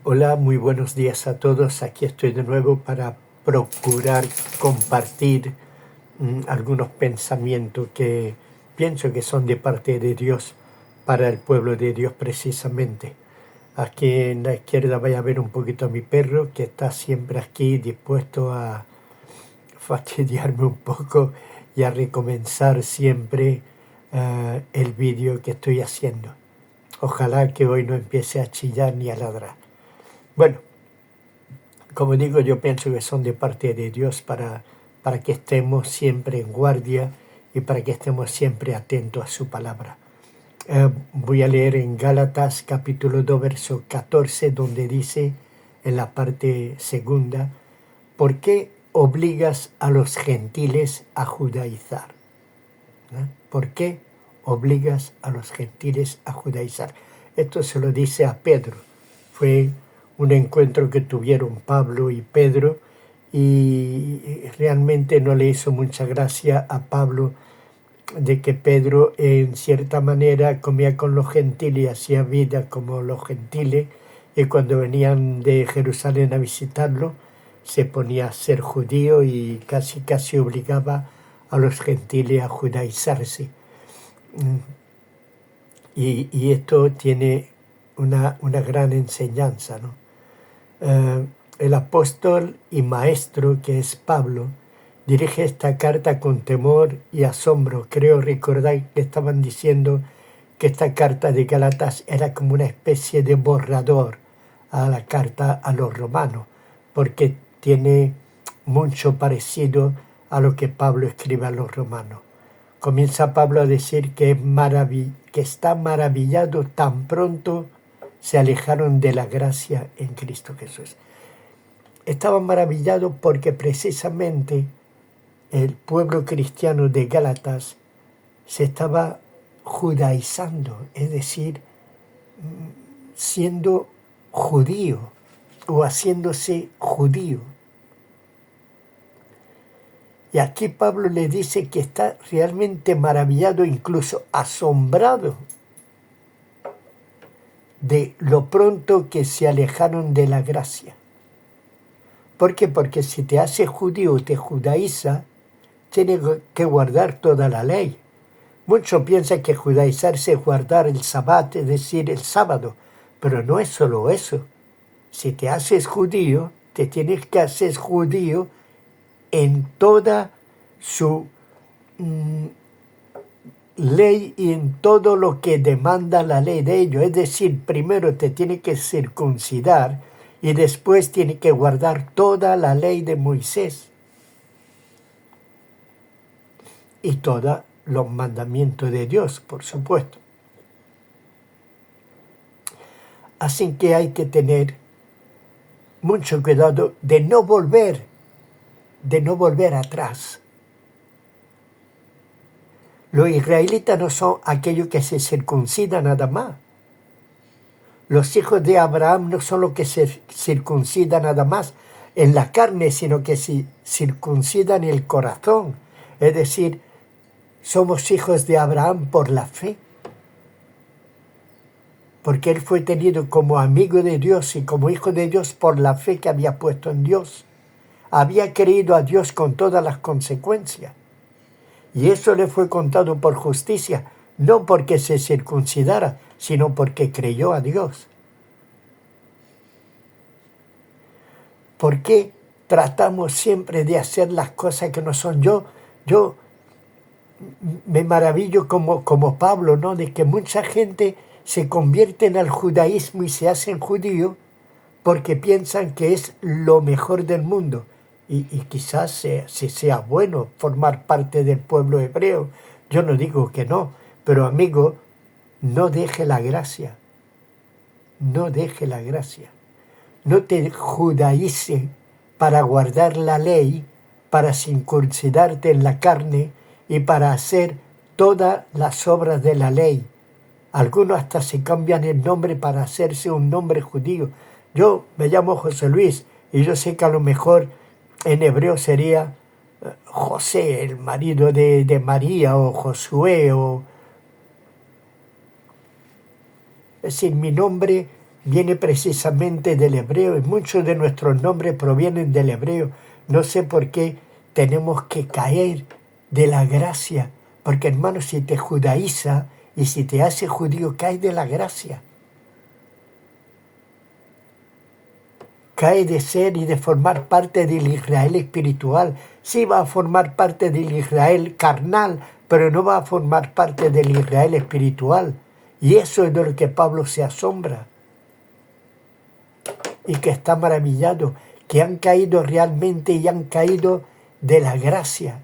Hola, muy buenos días a todos. Aquí estoy de nuevo para procurar compartir algunos pensamientos que pienso que son de parte de Dios para el pueblo de Dios precisamente. Aquí en la izquierda vaya a ver un poquito a mi perro que está siempre aquí dispuesto a fastidiarme un poco y a recomenzar siempre el vídeo que estoy haciendo. Ojalá que hoy no empiece a chillar ni a ladrar. Bueno, como digo, yo pienso que son de parte de Dios para que estemos siempre en guardia y para que estemos siempre atentos a su palabra. Voy a leer en Gálatas capítulo 2, verso 14, donde dice en la parte segunda, ¿por qué obligas a los gentiles a judaizar? ¿Por qué obligas a los gentiles a judaizar? Esto se lo dice a Pedro. Fue un encuentro que tuvieron Pablo y Pedro y realmente no le hizo mucha gracia a Pablo de que Pedro en cierta manera comía con los gentiles y hacía vida como los gentiles, y cuando venían de Jerusalén a visitarlo se ponía a ser judío y casi obligaba a los gentiles a judaizarse. Y esto tiene una gran enseñanza, ¿no? El apóstol y maestro que es Pablo dirige esta carta con temor y asombro. Creo recordar que estaban diciendo que esta carta de Gálatas era como una especie de borrador a la carta a los romanos, porque tiene mucho parecido a lo que Pablo escribe a los romanos. Comienza Pablo a decir que está maravillado tan pronto se alejaron de la gracia en Cristo Jesús. Estaban maravillados porque precisamente el pueblo cristiano de Gálatas se estaba judaizando, es decir, siendo judío o haciéndose judío. Y aquí Pablo le dice que está realmente maravillado, incluso asombrado, de lo pronto que se alejaron de la gracia. ¿Por qué? Porque si te haces judío, te judaiza, tienes que guardar toda la ley. Muchos piensan que judaizarse es guardar el sabbat, es decir, el sábado, pero no es solo eso. Si te haces judío, te tienes que hacer judío en toda su ley y en todo lo que demanda la ley de ello. Es decir, primero te tiene que circuncidar y después tiene que guardar toda la ley de Moisés y todos los mandamientos de Dios, por supuesto. Así que hay que tener mucho cuidado de no volver atrás. Los israelitas no son aquellos que se circuncidan nada más. Los hijos de Abraham no son los que se circuncidan nada más en la carne, sino que se circuncidan el corazón. Es decir, somos hijos de Abraham por la fe. Porque él fue tenido como amigo de Dios y como hijo de Dios por la fe que había puesto en Dios. Había creído a Dios con todas las consecuencias. Y eso le fue contado por justicia, no porque se circuncidara, sino porque creyó a Dios. ¿Por qué tratamos siempre de hacer las cosas que no son? Yo me maravillo como Pablo, ¿no? De que mucha gente se convierten al judaísmo y se hacen judíos porque piensan que es lo mejor del mundo. Y quizás sea bueno formar parte del pueblo hebreo. Yo no digo que no, pero amigo, no deje la gracia. No deje la gracia. No te judaice para guardar la ley, para circuncidarte en la carne y para hacer todas las obras de la ley. Algunos hasta se cambian el nombre para hacerse un nombre judío. Yo me llamo José Luis y yo sé que a lo mejor en hebreo sería José, el marido de María, o Josué, es decir, mi nombre viene precisamente del hebreo y muchos de nuestros nombres provienen del hebreo. No sé por qué tenemos que caer de la gracia, porque hermano, si te judaiza y si te hace judío, caes de la gracia. Cae de ser y de formar parte del Israel espiritual. Sí va a formar parte del Israel carnal, pero no va a formar parte del Israel espiritual. Y eso es de lo que Pablo se asombra y que está maravillado, que han caído realmente y han caído de la gracia.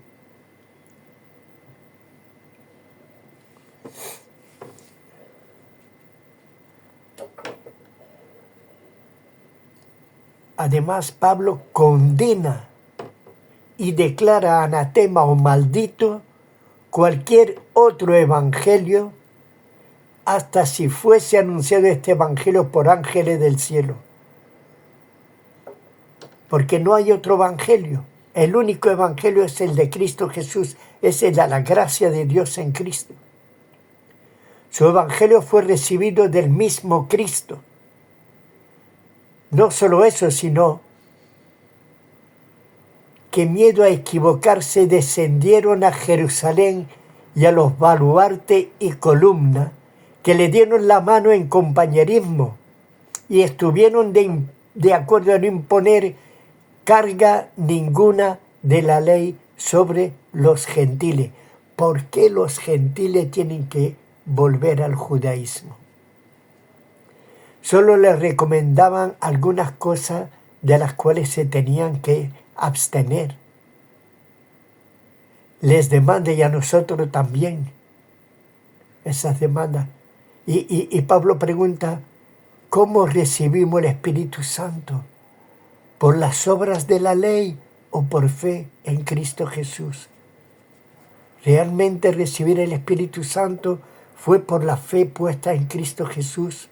Además, Pablo condena y declara anatema o maldito cualquier otro evangelio, hasta si fuese anunciado este evangelio por ángeles del cielo. Porque no hay otro evangelio. El único evangelio es el de Cristo Jesús, es el de la gracia de Dios en Cristo. Su evangelio fue recibido del mismo Cristo. No solo eso, sino que miedo a equivocarse descendieron a Jerusalén y a los baluartes y columnas que le dieron la mano en compañerismo y estuvieron de acuerdo a no imponer carga ninguna de la ley sobre los gentiles. ¿Por qué los gentiles tienen que volver al judaísmo? Solo les recomendaban algunas cosas de las cuales se tenían que abstener. Les demanda y a nosotros también esas demandas. Y Pablo pregunta, ¿cómo recibimos el Espíritu Santo? ¿Por las obras de la ley o por fe en Cristo Jesús? Realmente recibir el Espíritu Santo fue por la fe puesta en Cristo Jesús.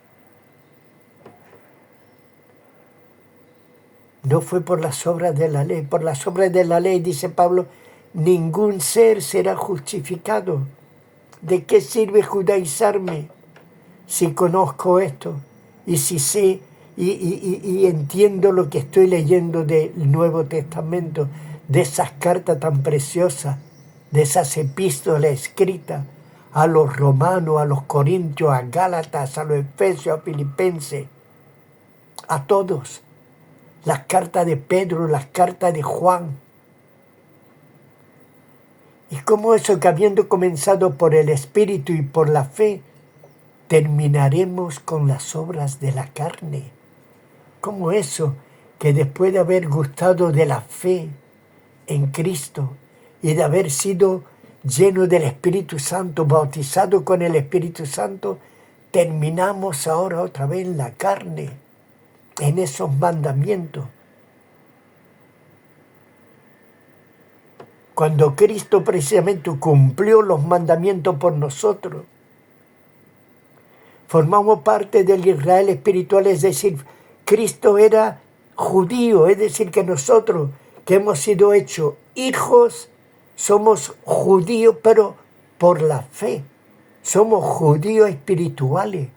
No fue por las obras de la ley. Por las obras de la ley, dice Pablo, ningún ser será justificado. ¿De qué sirve judaizarme si conozco esto? Y si sé y entiendo lo que estoy leyendo del Nuevo Testamento, de esas cartas tan preciosas, de esas epístolas escritas a los romanos, a los corintios, a Gálatas, a los efesios, a filipenses, a todos. Las cartas de Pedro, las cartas de Juan. Y cómo eso que habiendo comenzado por el Espíritu y por la fe, terminaremos con las obras de la carne. Cómo eso que después de haber gustado de la fe en Cristo y de haber sido lleno del Espíritu Santo, bautizado con el Espíritu Santo, terminamos ahora otra vez en la carne, en esos mandamientos. Cuando Cristo precisamente cumplió los mandamientos por nosotros, formamos parte del Israel espiritual, es decir, Cristo era judío, es decir, que nosotros que hemos sido hechos hijos, somos judíos, pero por la fe. Somos judíos espirituales,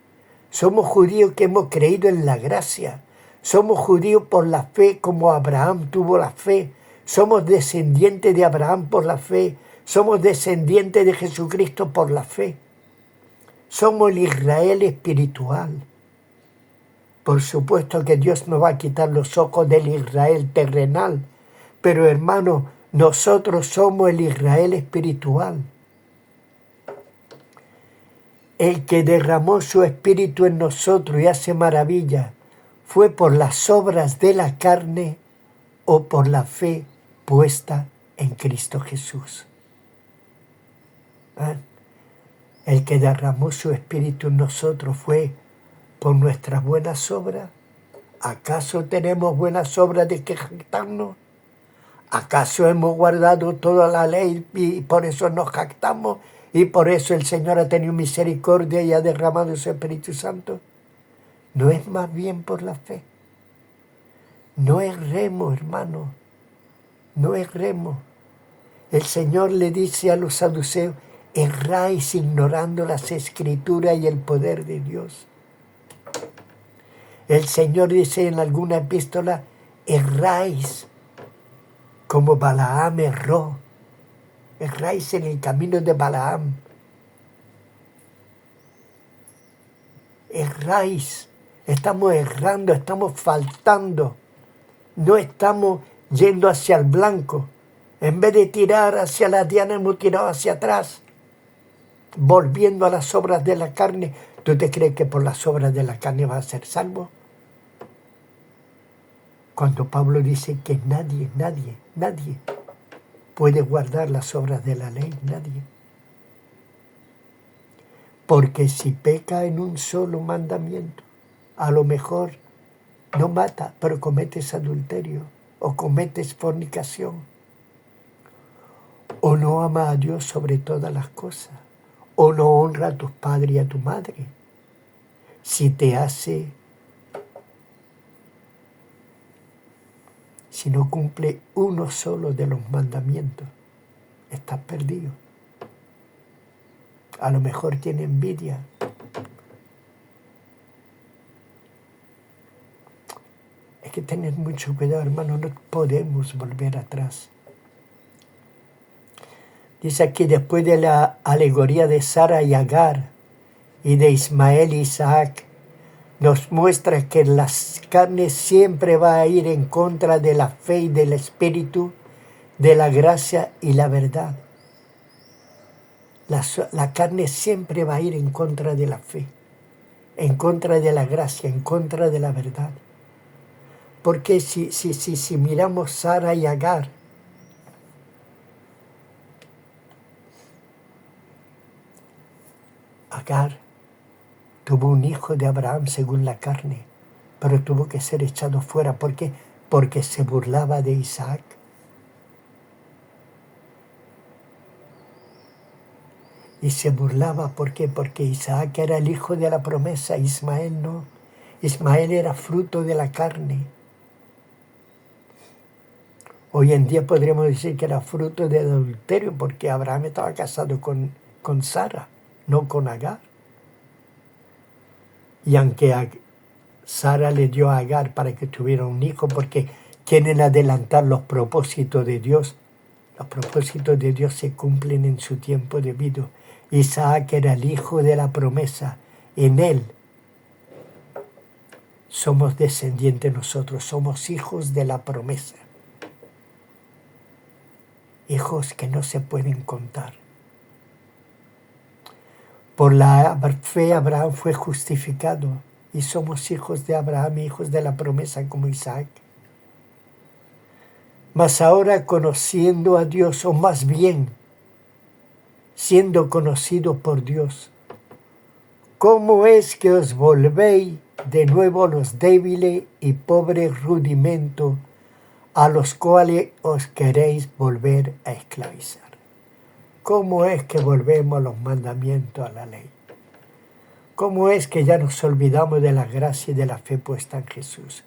somos judíos que hemos creído en la gracia. Somos judíos por la fe como Abraham tuvo la fe. Somos descendientes de Abraham por la fe. Somos descendientes de Jesucristo por la fe. Somos el Israel espiritual. Por supuesto que Dios no va a quitar los ojos del Israel terrenal. Pero hermano, nosotros somos el Israel espiritual. El que derramó su espíritu en nosotros y hace maravilla, ¿fue por las obras de la carne o por la fe puesta en Cristo Jesús? El que derramó su espíritu en nosotros fue por nuestras buenas obras. ¿Acaso tenemos buenas obras de que jactarnos? ¿Acaso hemos guardado toda la ley y por eso nos jactamos? ¿Y por eso el Señor ha tenido misericordia y ha derramado su Espíritu Santo? ¿No es más bien por la fe? No erremos, hermano, no erremos. El Señor le dice a los saduceos, erráis ignorando las Escrituras y el poder de Dios. El Señor dice en alguna epístola, erráis como Balaam erró. Erráis en el camino de Balaam. Erráis. Estamos errando, estamos faltando. No estamos yendo hacia el blanco. En vez de tirar hacia la diana, hemos tirado hacia atrás. Volviendo a las obras de la carne. ¿Tú te crees que por las obras de la carne vas a ser salvo? Cuando Pablo dice que nadie puede guardar las obras de la ley, nadie. Porque si peca en un solo mandamiento, a lo mejor no mata, pero cometes adulterio, o cometes fornicación, o no ama a Dios sobre todas las cosas, o no honra a tus padres y a tu madre. Si no cumple uno solo de los mandamientos, estás perdido. A lo mejor tiene envidia. Hay que tener mucho cuidado, hermano, no podemos volver atrás. Dice aquí, después de la alegoría de Sara y Agar y de Ismael y Isaac, nos muestra que la carne siempre va a ir en contra de la fe y del espíritu, de la gracia y la verdad. La carne siempre va a ir en contra de la fe, en contra de la gracia, en contra de la verdad. Porque si miramos Sara y Agar, Agar tuvo un hijo de Abraham según la carne, pero tuvo que ser echado fuera. ¿Por qué? Porque se burlaba de Isaac. Y se burlaba, ¿por qué? Porque Isaac era el hijo de la promesa, Ismael no. Ismael era fruto de la carne. Hoy en día podríamos decir que era fruto del adulterio, porque Abraham estaba casado con Sara, no con Agar. Y aunque Sara le dio a Agar para que tuviera un hijo, porque quieren adelantar los propósitos de Dios. Los propósitos de Dios se cumplen en su tiempo debido. Isaac era el hijo de la promesa. En él somos descendientes nosotros, somos hijos de la promesa. Hijos que no se pueden contar. Por la fe Abraham fue justificado y somos hijos de Abraham, hijos de la promesa como Isaac. Mas ahora conociendo a Dios, o más bien siendo conocido por Dios, ¿cómo es que os volvéis de nuevo los débiles y pobres rudimentos a los cuales os queréis volver a esclavizar? ¿Cómo es que volvemos a los mandamientos, a la ley? ¿Cómo es que ya nos olvidamos de la gracia y de la fe puesta en Jesús?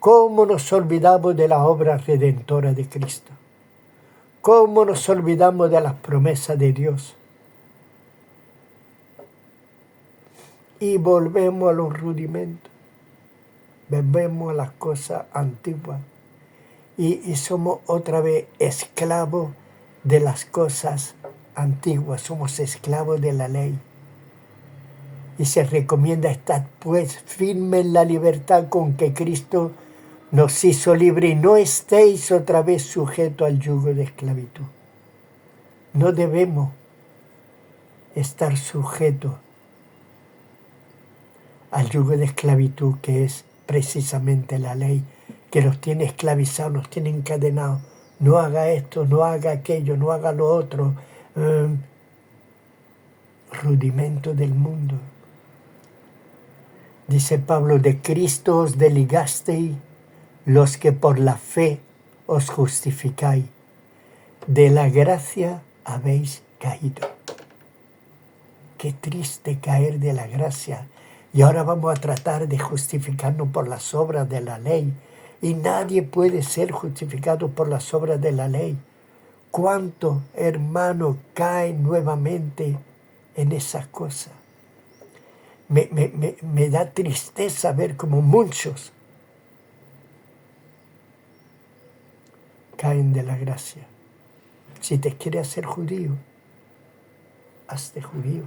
¿Cómo nos olvidamos de la obra redentora de Cristo? ¿Cómo nos olvidamos de las promesas de Dios? Y volvemos a los rudimentos, volvemos a las cosas antiguas y somos otra vez esclavos de las cosas antiguas, somos esclavos de la ley. Y se recomienda estar pues firme en la libertad con que Cristo nos hizo libre y no estéis otra vez sujetos al yugo de esclavitud. No debemos estar sujetos al yugo de esclavitud que es precisamente la ley, que nos tiene esclavizados, nos tiene encadenados. No haga esto, no haga aquello, no haga lo otro. Rudimento del mundo. Dice Pablo, de Cristo os desligasteis los que por la fe os justificáis. De la gracia habéis caído. Qué triste caer de la gracia. Y ahora vamos a tratar de justificarnos por las obras de la ley. Y nadie puede ser justificado por las obras de la ley. ¿Cuántos hermanos caen nuevamente en esas cosas? Me da tristeza ver como muchos caen de la gracia. Si te quieres hacer judío, hazte judío.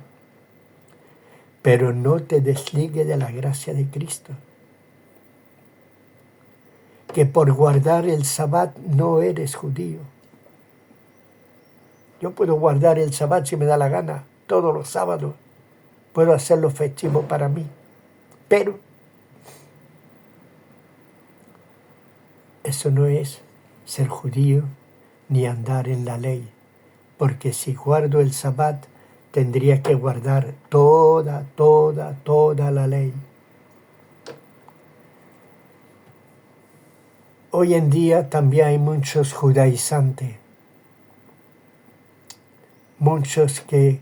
Pero no te desligue de la gracia de Cristo. Que por guardar el Sabbat no eres judío. Yo puedo guardar el Sabbat si me da la gana, todos los sábados. Puedo hacerlo festivo para mí. Pero eso no es ser judío ni andar en la ley. Porque si guardo el Sabbat, tendría que guardar toda la ley. Hoy en día también hay muchos judaizantes, muchos que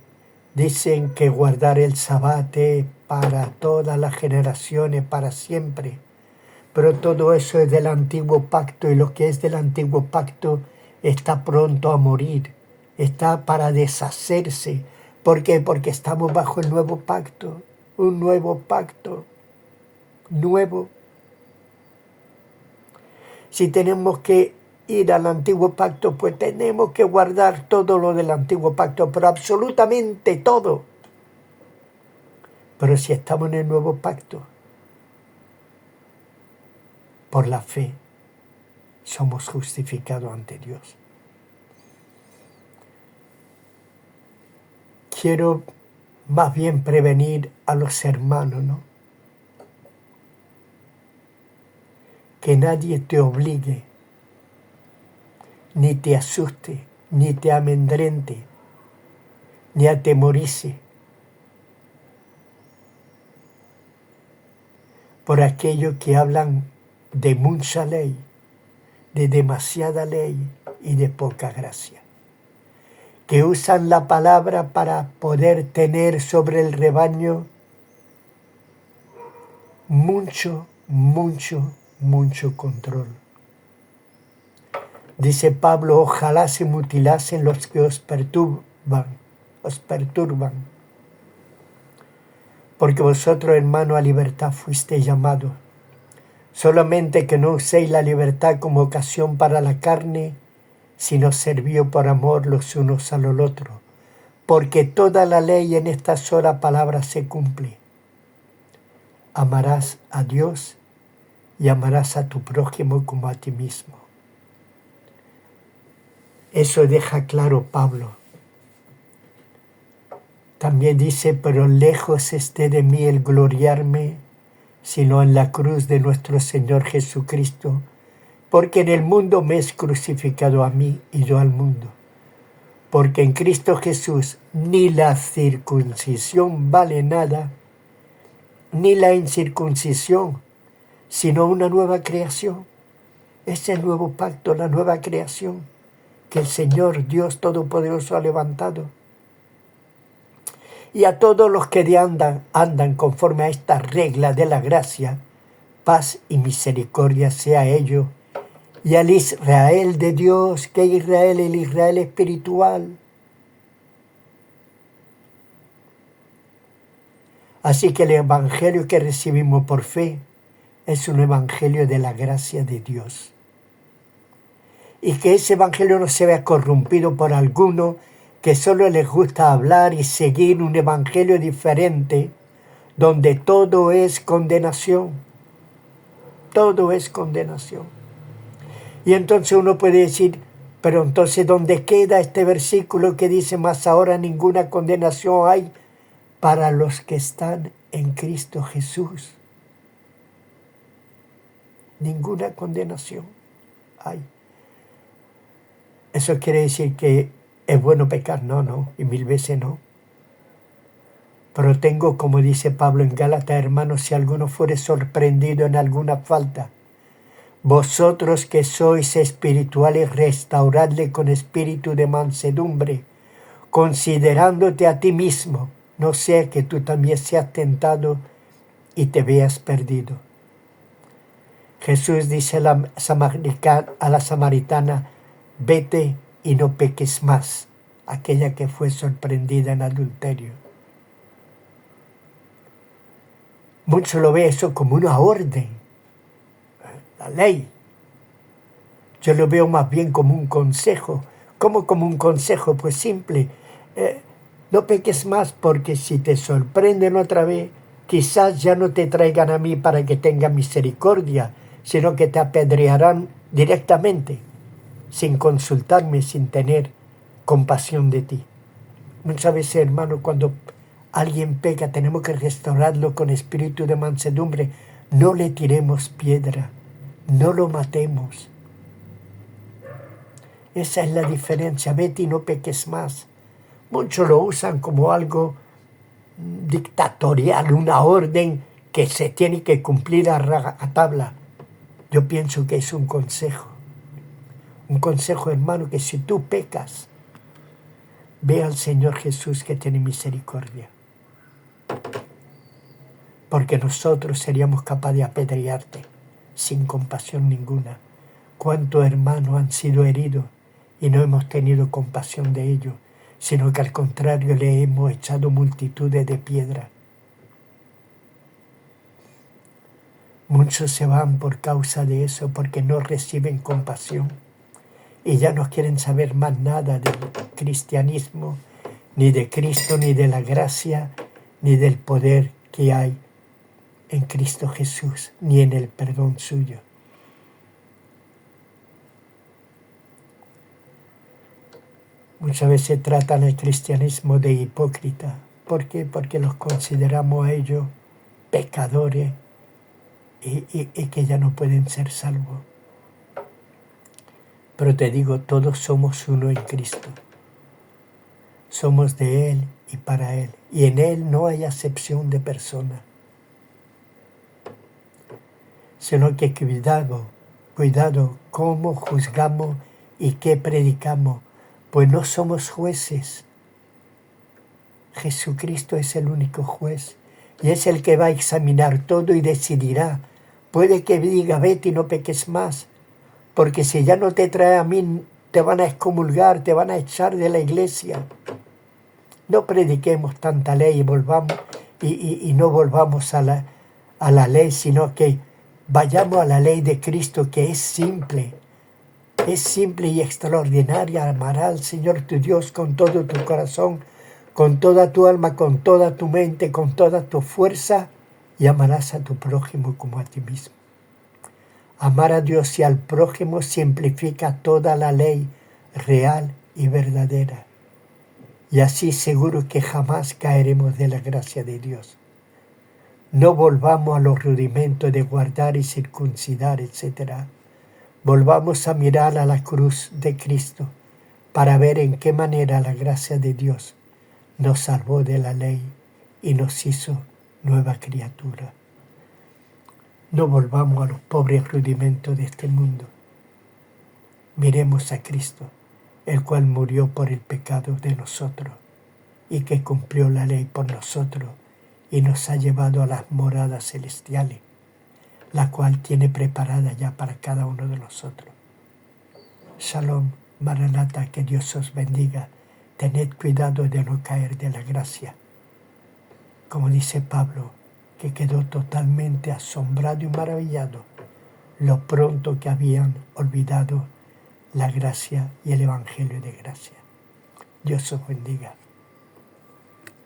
dicen que guardar el Sabbat es para todas las generaciones, para siempre. Pero todo eso es del antiguo pacto y lo que es del antiguo pacto está pronto a morir, está para deshacerse. ¿Por qué? Porque estamos bajo el nuevo pacto, un nuevo pacto, nuevo. Si tenemos que ir al antiguo pacto, pues tenemos que guardar todo lo del antiguo pacto, pero absolutamente todo. Pero si estamos en el nuevo pacto, por la fe, somos justificados ante Dios. Quiero más bien prevenir a los hermanos, ¿no? Que nadie te obligue, ni te asuste, ni te amedrente, ni atemorice por aquellos que hablan de mucha ley, de demasiada ley y de poca gracia, que usan la palabra para poder tener sobre el rebaño mucho control. Dice Pablo, ojalá se mutilasen los que os perturban, porque vosotros, hermano, a libertad fuisteis llamados, solamente que no uséis la libertad como ocasión para la carne, sino sirvió por amor los unos a los otros, porque toda la ley en esta sola palabra se cumple. Amarás a Dios y amarás a tu prójimo como a ti mismo. Eso deja claro Pablo. También dice, pero lejos esté de mí el gloriarme, sino en la cruz de nuestro Señor Jesucristo, porque en el mundo me es crucificado a mí y yo al mundo. Porque en Cristo Jesús ni la circuncisión vale nada, ni la incircuncisión, sino una nueva creación. Es el nuevo pacto, la nueva creación que el Señor Dios Todopoderoso ha levantado. Y a todos los que andan conforme a esta regla de la gracia, paz y misericordia sea a ellos, y al Israel de Dios, que Israel, el Israel espiritual. Así que el evangelio que recibimos por fe es un evangelio de la gracia de Dios. Y que ese evangelio no se vea corrompido por alguno que solo les gusta hablar y seguir un evangelio diferente, donde todo es condenación. Todo es condenación. Y entonces uno puede decir, pero entonces ¿dónde queda este versículo que dice, más ahora ninguna condenación hay para los que están en Cristo Jesús? Ninguna condenación hay. ¿Eso quiere decir que es bueno pecar? No, y mil veces no. Pero tengo, como dice Pablo en Gálatas, hermanos, si alguno fuere sorprendido en alguna falta, vosotros que sois espirituales, restauradle con espíritu de mansedumbre, considerándote a ti mismo, no sea que tú también seas tentado y te veas perdido. Jesús dice a la samaritana, vete y no peques más, aquella que fue sorprendida en adulterio. Muchos lo ven eso como una orden, la ley. Yo lo veo más bien como un consejo. ¿Cómo como un consejo? Pues simple. No peques más porque si te sorprenden otra vez, quizás ya no te traigan a mí para que tengan misericordia, sino que te apedrearán directamente, sin consultarme, sin tener compasión de ti. Muchas veces, hermano, cuando alguien peca, tenemos que restaurarlo con espíritu de mansedumbre. No le tiremos piedra, no lo matemos. Esa es la diferencia. Vete y no peques más. Muchos lo usan como algo dictatorial, una orden que se tiene que cumplir a rajatabla. Yo pienso que es un consejo. Un consejo, hermano, que si tú pecas, ve al Señor Jesús que tiene misericordia. Porque nosotros seríamos capaces de apedrearte sin compasión ninguna. ¿Cuántos hermanos han sido heridos y no hemos tenido compasión de ellos, sino que al contrario le hemos echado multitudes de piedras? Muchos se van por causa de eso, porque no reciben compasión y ya no quieren saber más nada del cristianismo, ni de Cristo, ni de la gracia, ni del poder que hay en Cristo Jesús, ni en el perdón suyo. Muchas veces tratan el cristianismo de hipócrita. ¿Por qué? Porque los consideramos a ellos pecadores y que ya no pueden ser salvos. Pero te digo, todos somos uno en Cristo. Somos de Él y para Él. Y en Él no hay acepción de persona. Sino que cuidado cómo juzgamos y qué predicamos. Pues no somos jueces. Jesucristo es el único juez. Y es el que va a examinar todo y decidirá. Puede que diga, vete y no peques más. Porque si ya no te trae a mí, te van a excomulgar, te van a echar de la iglesia. No prediquemos tanta ley y no volvamos a la ley, sino que vayamos a la ley de Cristo, que es simple y extraordinaria. Amarás al Señor tu Dios con todo tu corazón, con toda tu alma, con toda tu mente, con toda tu fuerza, y amarás a tu prójimo como a ti mismo. Amar a Dios y al prójimo simplifica toda la ley real y verdadera. Y así seguro que jamás caeremos de la gracia de Dios. No volvamos a los rudimentos de guardar y circuncidar, etc. Volvamos a mirar a la cruz de Cristo para ver en qué manera la gracia de Dios nos salvó de la ley y nos hizo nueva criatura. No volvamos a los pobres rudimentos de este mundo. Miremos a Cristo, el cual murió por el pecado de nosotros y que cumplió la ley por nosotros y nos ha llevado a las moradas celestiales, la cual tiene preparada ya para cada uno de nosotros. Shalom, Maranatha, que Dios os bendiga. Tened cuidado de no caer de la gracia. Como dice Pablo, que quedó totalmente asombrado y maravillado lo pronto que habían olvidado la gracia y el Evangelio de gracia. Dios os bendiga.